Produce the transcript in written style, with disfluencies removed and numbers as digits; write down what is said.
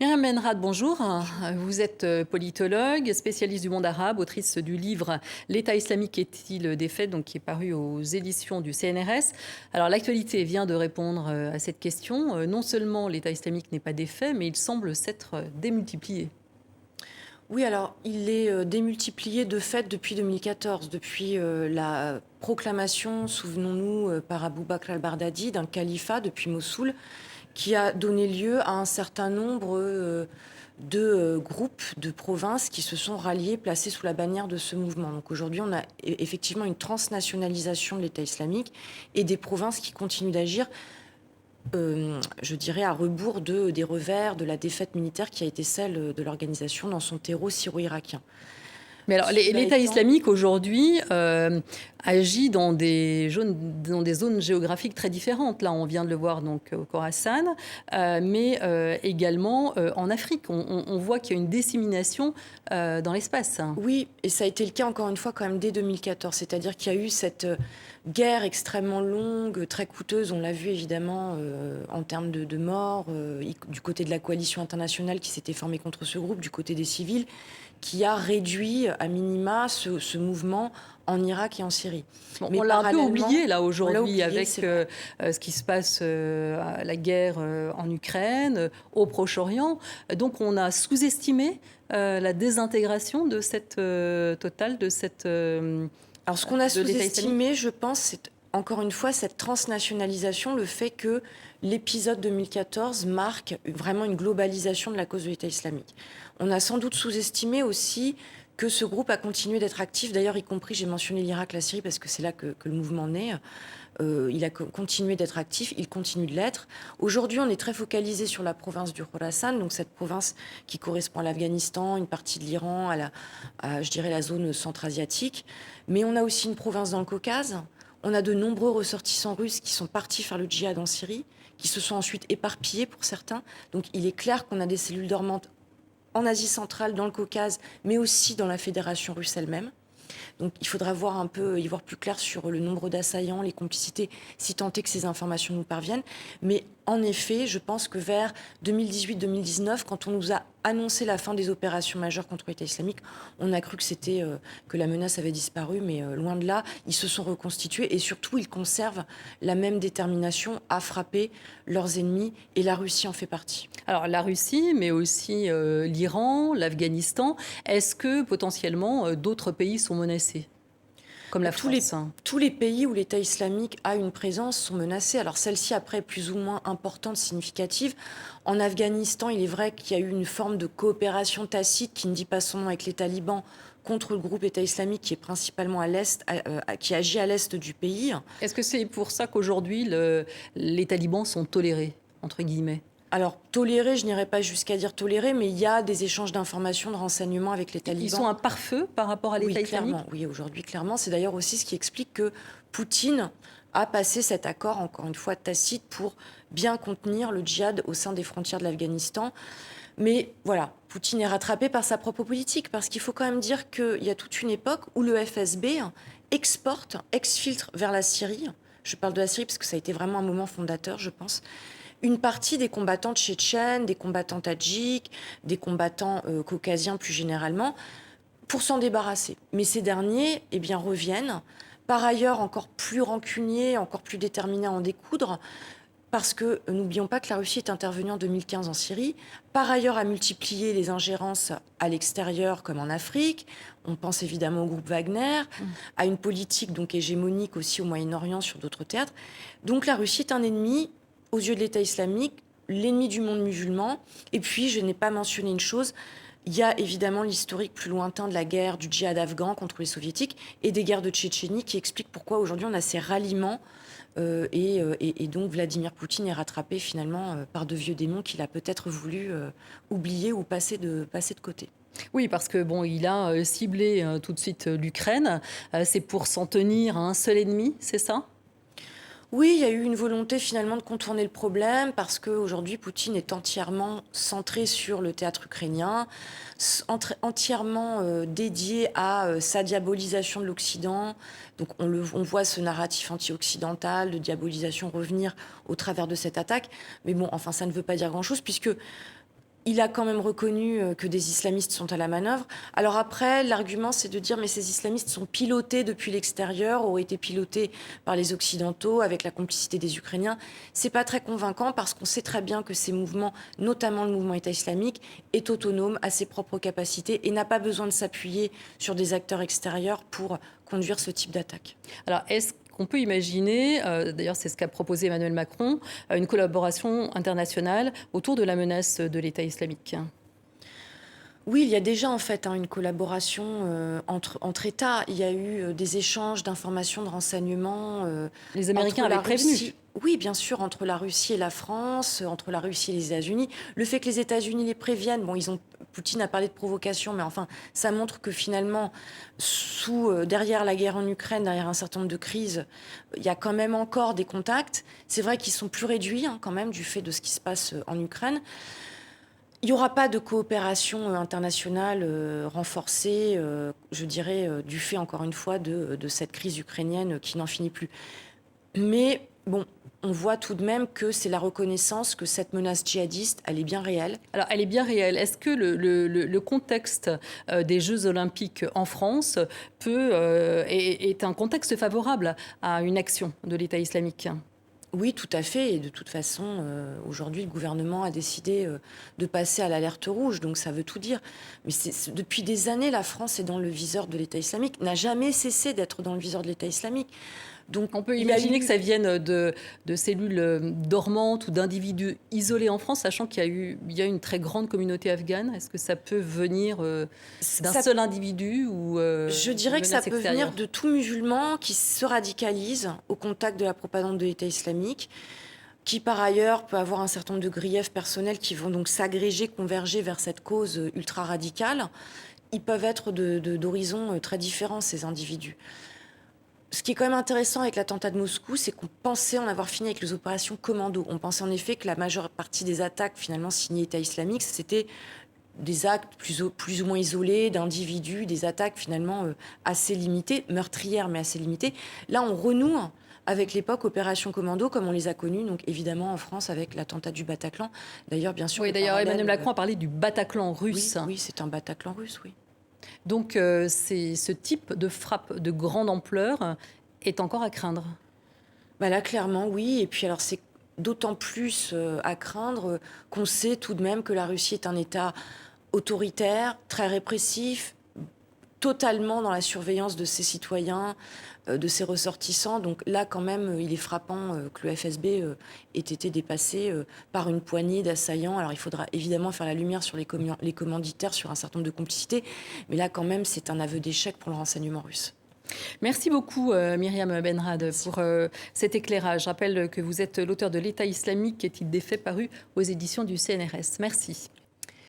Myriam Menrad, bonjour. Vous êtes politologue, spécialiste du monde arabe, autrice du livre «L'État islamique est-il défait?» donc, qui est paru aux éditions du CNRS. Alors l'actualité vient de répondre à cette question. Non seulement l'État islamique n'est pas défait, mais il semble s'être démultiplié. Oui, alors il est démultiplié de fait depuis 2014, depuis la proclamation, souvenons-nous, par Abou Bakr al-Baghdadi d'un califat depuis Mossoul, qui a donné lieu à un certain nombre de groupes de provinces qui se sont ralliés, placés sous la bannière de ce mouvement. Donc aujourd'hui, on a effectivement une transnationalisation de l'État islamique et des provinces qui continuent d'agir, je dirais, à rebours des revers de la défaite militaire qui a été celle de l'organisation dans son terreau syro-irakien. Mais alors, Cela l'État étant, islamique aujourd'hui agit dans des zones géographiques très différentes. Là, on vient de le voir donc au Khorasan, mais également en Afrique. On voit qu'il y a une dissémination dans l'espace. oui, et ça a été le cas encore une fois quand même dès 2014, c'est-à-dire qu'il y a eu cette guerre extrêmement longue, très coûteuse, on l'a vu évidemment en termes de morts, du côté de la coalition internationale qui s'était formée contre ce groupe, du côté des civils, qui a réduit à minima ce mouvement en Irak et en Syrie. Bon, Mais on l'a un peu parallèlement, oublié là on l'a aujourd'hui oublié, avec c'est vrai. ce qui se passe, la guerre en Ukraine, au Proche-Orient. Donc on a sous-estimé la désintégration de cette totale Alors, ce qu'on a de l'État islamique. sous-estimé, je pense, c'est encore une fois cette transnationalisation, le fait que l'épisode 2014 marque vraiment une globalisation de la cause de l'État islamique. On a sans doute sous-estimé aussi que ce groupe a continué d'être actif, d'ailleurs, y compris, j'ai mentionné l'Irak, la Syrie, parce que c'est là que le mouvement naît. Il a continué d'être actif, il continue de l'être. Aujourd'hui, on est très focalisé sur la province du Khorasan, donc cette province qui correspond à l'Afghanistan, une partie de l'Iran, je dirais, la zone centra-asiatique. Mais on a aussi une province dans le Caucase. On a de nombreux ressortissants russes qui sont partis faire le djihad en Syrie, qui se sont ensuite éparpillés pour certains. Donc il est clair qu'on a des cellules dormantes en Asie centrale, dans le Caucase, mais aussi dans la Fédération russe elle-même. Donc il faudra voir un peu, y voir plus clair sur le nombre d'assaillants, les complicités, si tant est que ces informations nous parviennent. Mais en effet, je pense que vers 2018-2019, quand on nous a annoncé la fin des opérations majeures contre l'État islamique, on a cru que que la menace avait disparu, mais loin de là, ils se sont reconstitués et surtout ils conservent la même détermination à frapper leurs ennemis et la Russie en fait partie. Alors la Russie, mais aussi l'Iran, l'Afghanistan. Est-ce que potentiellement d'autres pays sont menacés, comme la tous les, France? tous les pays où l'État islamique a une présence sont menacés. Alors celle-ci, après, est plus ou moins importante, significative. En Afghanistan, il est vrai qu'il y a eu une forme de coopération tacite qui ne dit pas son nom avec les talibans contre le groupe État islamique qui est principalement à l'est, qui agit à l'est du pays. Est-ce que c'est pour ça qu'aujourd'hui les talibans sont tolérés, entre guillemets? Alors, tolérer, je n'irai pas jusqu'à dire tolérer, mais il y a des échanges d'informations, de renseignements avec les Ils sont talibans. un pare-feu par rapport à Oui, l'État islamique? clairement. Oui, aujourd'hui, clairement. C'est d'ailleurs aussi ce qui explique que Poutine a passé cet accord, encore une fois, tacite, pour bien contenir le djihad au sein des frontières de l'Afghanistan. Mais voilà, Poutine est rattrapé par sa propre politique, parce qu'il faut quand même dire qu'il y a toute une époque où le FSB exfiltre vers la Syrie. Je parle de la Syrie parce que ça a été vraiment un moment fondateur, je pense. Une partie des combattants tchétchènes, des combattants tadjiks, des combattants caucasiens plus généralement, pour s'en débarrasser. Mais ces derniers, eh bien, reviennent, par ailleurs encore plus rancuniers, encore plus déterminés à en découdre, parce que n'oublions pas que la Russie est intervenue en 2015 en Syrie, par ailleurs a multiplié les ingérences à l'extérieur comme en Afrique. On pense évidemment au groupe Wagner, à une politique donc hégémonique aussi au Moyen-Orient sur d'autres théâtres. Donc la Russie est un ennemi aux yeux de l'État islamique, l'ennemi du monde musulman. Et puis, je n'ai pas mentionné une chose, il y a évidemment l'historique plus lointain de la guerre du djihad afghan contre les soviétiques et des guerres de Tchétchénie qui expliquent pourquoi aujourd'hui on a ces ralliements et donc Vladimir Poutine est rattrapé finalement par de vieux démons qu'il a peut-être voulu oublier ou passer de côté. Oui, parce que bon, il a ciblé tout de suite l'Ukraine. C'est pour s'en tenir à un seul ennemi, c'est ça? Oui, il y a eu une volonté finalement de contourner le problème parce qu'aujourd'hui, Poutine est entièrement centré sur le théâtre ukrainien, entièrement dédié à sa diabolisation de l'Occident. Donc on voit ce narratif anti-occidental de diabolisation revenir au travers de cette attaque. Mais bon, enfin, ça ne veut pas dire grand-chose puisque il a quand même reconnu que des islamistes sont à la manœuvre. Alors après, l'argument, c'est de dire mais ces islamistes sont pilotés depuis l'extérieur, ont été pilotés par les Occidentaux avec la complicité des Ukrainiens. C'est pas très convaincant parce qu'on sait très bien que ces mouvements, notamment le mouvement État islamique, est autonome, a ses propres capacités et n'a pas besoin de s'appuyer sur des acteurs extérieurs pour conduire ce type d'attaque. Alors, est-ce qu'on peut imaginer, d'ailleurs c'est ce qu'a proposé Emmanuel Macron, une collaboration internationale autour de la menace de l'État islamique ? Oui, il y a déjà en fait une collaboration entre États. Il y a eu des échanges d'informations, de renseignements. Les Américains entre la avaient prévenu. Russie, oui, bien sûr, entre la Russie et la France, entre la Russie et les États-Unis. Le fait que les États-Unis les préviennent, bon, Poutine a parlé de provocation, mais enfin, ça montre que finalement, derrière la guerre en Ukraine, derrière un certain nombre de crises, il y a quand même encore des contacts. C'est vrai qu'ils sont plus réduits quand même du fait de ce qui se passe en Ukraine. Il n'y aura pas de coopération internationale renforcée, je dirais, du fait, encore une fois, de cette crise ukrainienne qui n'en finit plus. Mais bon, on voit tout de même que c'est la reconnaissance que cette menace djihadiste, elle est bien réelle. Alors, elle est bien réelle. Est-ce que le contexte des Jeux Olympiques en France est un contexte favorable à une action de l'État islamique ? Oui, tout à fait. Et de toute façon, aujourd'hui, le gouvernement a décidé de passer à l'alerte rouge. Donc ça veut tout dire. Mais depuis des années, la France est dans le viseur de l'État islamique, n'a jamais cessé d'être dans le viseur de l'État islamique. Donc on peut imaginer que ça vienne de cellules dormantes ou d'individus isolés en France, sachant qu'il y a une très grande communauté afghane. Est-ce que ça peut venir d'un seul individu ou Je dirais que ça peut venir de tout musulman qui se radicalise au contact de la propagande de l'État islamique, qui par ailleurs peut avoir un certain nombre de griefs personnels qui vont donc s'agréger, converger vers cette cause ultra-radicale. Ils peuvent être d'horizons très différents, ces individus. Ce qui est quand même intéressant avec l'attentat de Moscou, c'est qu'on pensait en avoir fini avec les opérations commando. On pensait en effet que la majeure partie des attaques finalement signées État islamique, c'était des actes plus ou moins isolés d'individus, des attaques finalement assez limitées, meurtrières mais assez limitées. Là, on renoue avec l'époque opération commando comme on les a connues, donc évidemment en France avec l'attentat du Bataclan. D'ailleurs, bien sûr. Oui, d'ailleurs, Emmanuel Macron a parlé du Bataclan russe. Oui, c'est un Bataclan russe, oui. Donc, ce type de frappe de grande ampleur est encore à craindre. Bah là, clairement, oui. Et puis, alors, c'est d'autant plus à craindre qu'on sait tout de même que la Russie est un État autoritaire, très répressif, totalement dans la surveillance de ses citoyens, de ses ressortissants. Donc là, quand même, il est frappant que le FSB ait été dépassé par une poignée d'assaillants. Alors il faudra évidemment faire la lumière sur les commanditaires, sur un certain nombre de complicités. Mais là, quand même, c'est un aveu d'échec pour le renseignement russe. Merci beaucoup Myriam Benrad pour cet éclairage. Je rappelle que vous êtes l'auteur de l'État islamique, est-il des faits paru aux éditions du CNRS. Merci.